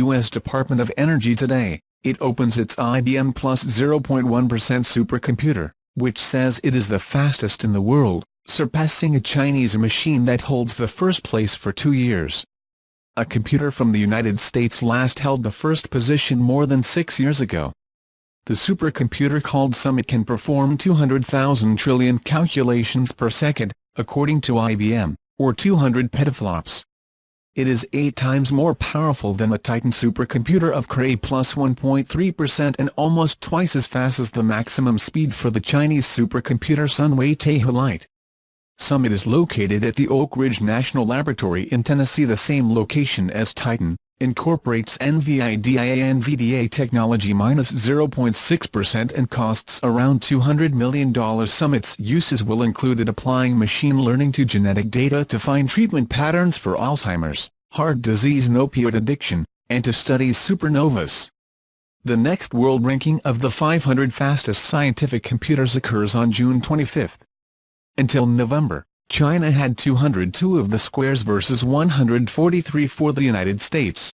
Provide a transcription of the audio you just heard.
U.S. Department of Energy today, it opens its IBM plus 0.1% supercomputer, which says it is the fastest in the world, surpassing a Chinese machine that holds the first place for 2 years. A computer from the United States last held the first position more than 6 years ago. The supercomputer called Summit can perform 200,000 trillion calculations per second, according to IBM, or 200 petaflops. It is 8 times more powerful than the Titan supercomputer of CRAY plus 1.3% and almost twice as fast as the maximum speed for the Chinese supercomputer Sunway TaihuLight. Summit is located at the Oak Ridge National Laboratory in Tennessee. The same location as Titan, incorporates Nvidia NVDA technology minus 0.6% and costs around $200 million. Summit's uses will include applying machine learning to genetic data to find treatment patterns for Alzheimer's, heart disease and opioid addiction, and to study supernovas. The next world ranking of the 500 fastest scientific computers occurs on June 25. Until November, China had 202 of the squares versus 143 for the United States.